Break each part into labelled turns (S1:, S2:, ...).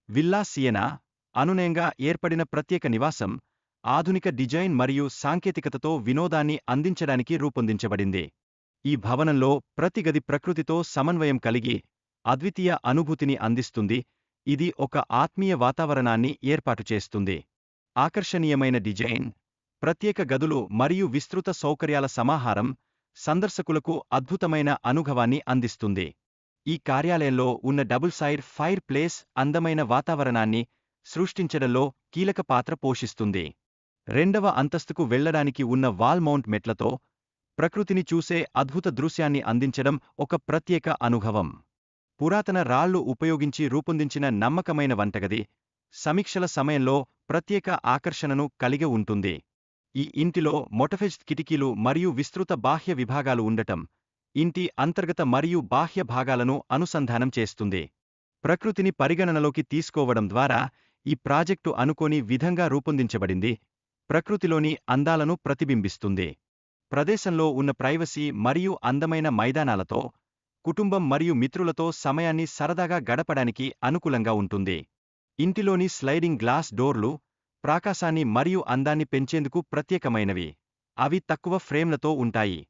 S1: Villa సియెనా అనునయంగా ఏర్పడిన ప్రత్యేక నివాసం ఆధునిక డిజైన్ మరియు సాంకేతికతతో వినోదాన్ని అందించడానికి రూపొందించబడింది. ఈ భవనంలో ప్రతి గది ప్రకృతితో సమన్వయం కలిగి అద్వితీయ అనుభూతిని అందిస్తుంది. ఇది ఒక ఆత్మీయ వాతావరణాన్ని ఏర్పాటు చేస్తుంది. ఆకర్షణీయమైన డిజైన్, ప్రత్యేక గదులు మరియు విస్తృత సౌకర్యాల సమాహారం సందర్శకులకు అద్భుతమైన అనుభవాన్ని అందిస్తుంది. ఈ కార్యాలయంలో ఉన్న డబుల్ సైడ్ ఫైర్ ప్లేస్ అందమైన వాతావరణాన్ని సృష్టించడంలో కీలక పాత్ర పోషిస్తుంది. రెండవ అంతస్తుకు వెళ్లడానికి ఉన్న వాల్ మౌంట్ మెట్లతో ప్రకృతిని చూసే అద్భుత దృశ్యాన్ని అందించడం ఒక ప్రత్యేక అనుభవం. పురాతన రాళ్లు ఉపయోగించి రూపొందించిన నమ్మకమైన వంటగది సమీక్షల సమయంలో ప్రత్యేక ఆకర్షణను కలిగి ఉంటుంది. ఈ ఇంటిలో మొటఫెజ్ కిటికీలు మరియు విస్తృత బాహ్య విభాగాలు ఉండటం ఇంటి అంతర్గత మరియు బాహ్య భాగాలను అనుసంధానం చేస్తుంది. ప్రకృతిని పరిగణనలోకి తీసుకోవడం ద్వారా ఈ ప్రాజెక్టు అనుకోని విధంగా రూపొందించబడింది. ప్రకృతిలోని అందాలను ప్రతిబింబిస్తుంది. ప్రదేశంలో ఉన్న ప్రైవసీ మరియు అందమైన మైదానాలతో కుటుంబం మరియు మిత్రులతో సమయాన్ని సరదాగా గడపడానికి అనుకూలంగా ఉంటుంది. ఇంటిలోని స్లైడింగ్ గ్లాస్ డోర్లు ప్రాకాశాన్ని మరియు అందాన్ని పెంచేందుకు ప్రత్యేకమైనవి. అవి తక్కువ ఫ్రేమ్లతో ఉంటాయి.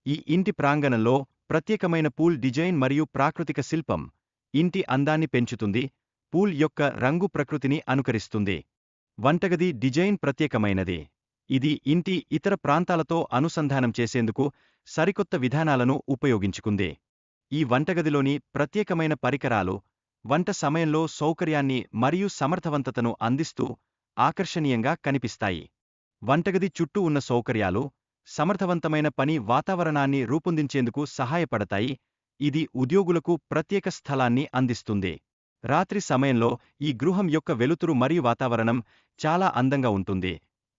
S1: ఈ ఇంటి ప్రాంగణంలో ప్రత్యేకమైన పూల్ డిజైన్ మరియు ప్రాకృతిక శిల్పం ఇంటి అందాన్ని పెంచుతుంది. పూల్ యొక్క రంగు ప్రకృతిని అనుకరిస్తుంది. వంటగది డిజైన్ ప్రత్యేకమైనది. ఇది ఇంటి ఇతర ప్రాంతాలతో అనుసంధానం చేసేందుకు సరికొత్త విధానాలను ఉపయోగించుకుంది. ఈ వంటగదిలోని ప్రత్యేకమైన పరికరాలు వంట సమయంలో సౌకర్యాన్ని మరియు సమర్థవంతతను అందిస్తూ ఆకర్షణీయంగా కనిపిస్తాయి. వంటగది చుట్టూ ఉన్న సౌకర్యాలు సమర్థవంతమైన పని వాతావరణాన్ని రూపొందించేందుకు సహాయపడతాయి. ఇది ఉద్యోగులకు ప్రత్యేక స్థలాన్ని అందిస్తుంది. రాత్రి సమయంలో ఈ గృహం యొక్క వెలుతురు మరియు వాతావరణం చాలా అందంగా ఉంటుంది.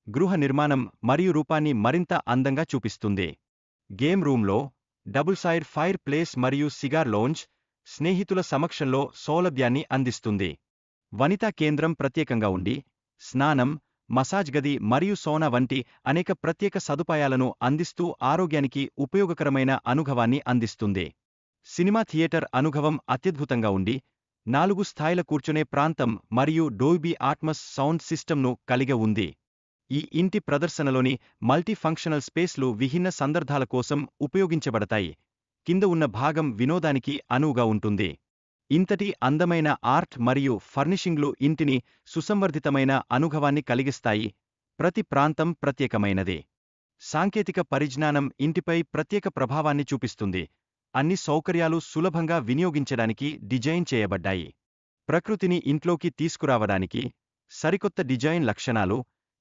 S1: గృహ నిర్మాణం మరియు రూపాన్ని మరింత అందంగా చూపిస్తుంది. గేమ్ రూమ్లో డబుల్ సైడ్ ఫైర్ ప్లేస్ మరియు సిగార్ లౌంజ్ స్నేహితుల సమక్షంలో సౌలభ్యాన్ని అందిస్తుంది. వనితా కేంద్రం ప్రత్యేకంగా ఉండి స్నానం, మసాజ్ గది మరియు సౌనా వంటి అనేక ప్రత్యేక సదుపాయాలను అందిస్తూ ఆరోగ్యానికి ఉపయోగకరమైన అనుభవాన్ని అందిస్తుంది. సినిమా థియేటర్ అనుభవం అత్యద్భుతంగా ఉండి 4 స్థాయిల కూర్చునే ప్రాంతం మరియు డోల్బీ అట్మాస్ సౌండ్ సిస్టమ్ను కలిగి ఉంది. ఈ ఇంటి ప్రదర్శనలోని మల్టీ ఫంక్షనల్ స్పేస్లు విభిన్న సందర్భాల కోసం ఉపయోగించబడతాయి. కింద ఉన్న భాగం వినోదానికి అనువుగా ఉంటుంది. ఇంతటి అందమైన ఆర్ట్ మరియు ఫర్నిషింగ్లు ఇంటిని సుసంవర్ధితమైన అనుభవాన్ని కలిగిస్తాయి. ప్రతి ప్రాంతం ప్రత్యేకమైనది. సాంకేతిక పరిజ్ఞానం ఇంటిపై ప్రత్యేక ప్రభావాన్ని చూపిస్తుంది. అన్ని సౌకర్యాలు సులభంగా వినియోగించడానికి డిజైన్ చేయబడ్డాయి. ప్రకృతిని ఇంట్లోకి తీసుకురావడానికి సరికొత్త డిజైన్ లక్షణాలు,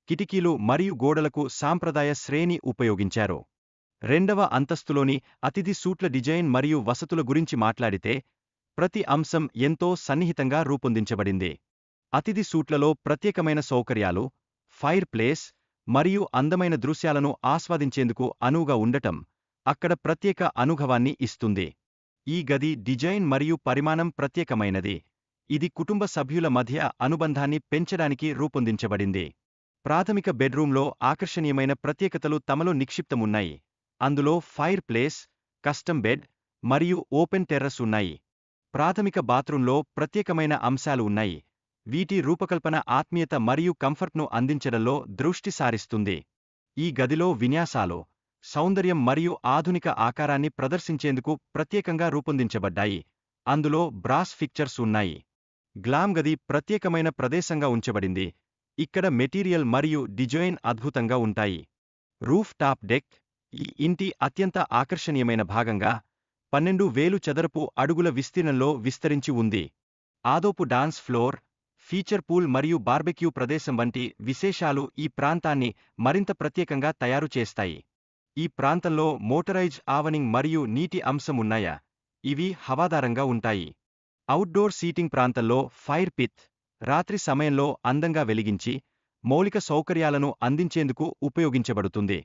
S1: కిటికీలు మరియు గోడలకు సాంప్రదాయ శ్రేణి ఉపయోగించారు. రెండవ అంతస్తులోని అతిథి సూట్ల డిజైన్ మరియు వసతుల గురించి మాట్లాడితే ప్రతి అంశం ఎంతో సన్నిహితంగా రూపొందించబడింది. అతిథి సూట్లలో ప్రత్యేకమైన సౌకర్యాలు, ఫైర్ ప్లేస్ మరియు అందమైన దృశ్యాలను ఆస్వాదించేందుకు అనువుగా ఉండటం అక్కడ ప్రత్యేక అనుభవాన్ని ఇస్తుంది. ఈ గది డిజైన్ మరియు పరిమాణం ప్రత్యేకమైనది. ఇది కుటుంబ సభ్యుల మధ్య అనుబంధాన్ని పెంచడానికి రూపొందించబడింది. ప్రాథమిక బెడ్రూమ్లో ఆకర్షణీయమైన ప్రత్యేకతలు తమలో నిక్షిప్తమున్నాయి. అందులో ఫైర్ ప్లేస్, కస్టమ్ బెడ్ మరియు ఓపెన్ టెర్రస్ ఉన్నాయి. ప్రాథమిక బాత్రూంలో ప్రత్యేకమైన అంశాలు ఉన్నాయి. వీటి రూపకల్పన ఆత్మీయత మరియు కంఫర్ట్ను అందించడంలో దృష్టి సారిస్తుంది. ఈ గదిలో విన్యాసాలు సౌందర్యం మరియు ఆధునిక ఆకారాన్ని ప్రదర్శించేందుకు ప్రత్యేకంగా రూపొందించబడ్డాయి. అందులో బ్రాస్ ఫిక్చర్స్ ఉన్నాయి. గ్లామ్ గది ప్రత్యేకమైన ప్రదేశంగా ఉంచబడింది. ఇక్కడ మెటీరియల్ మరియు డిజైన్ అద్భుతంగా ఉంటాయి. రూఫ్ టాప్ డెక్ ఈ ఇంటి అత్యంత ఆకర్షణీయమైన భాగంగా 12,000 చదరపు అడుగుల విస్తీర్ణంలో విస్తరించి ఉంది. ఆదోపు డాన్స్ ఫ్లోర్, ఫీచర్ పూల్ మరియు బార్బెక్యూ ప్రదేశం వంటి విశేషాలు ఈ ప్రాంతాన్ని మరింత ప్రత్యేకంగా తయారు చేస్తాయి. ఈ ప్రాంతంలో మోటరైజ్ ఆవనింగ్ మరియు నీటి అంశం ఉన్నాయా? ఇవి హవాదారంగా ఉంటాయి. అవుట్డోర్ సీటింగ్ ప్రాంతంలో ఫైర్ పిట్ రాత్రి సమయంలో అందంగా వెలిగించి మౌలిక సౌకర్యాలను అందించేందుకు ఉపయోగించబడుతుంది.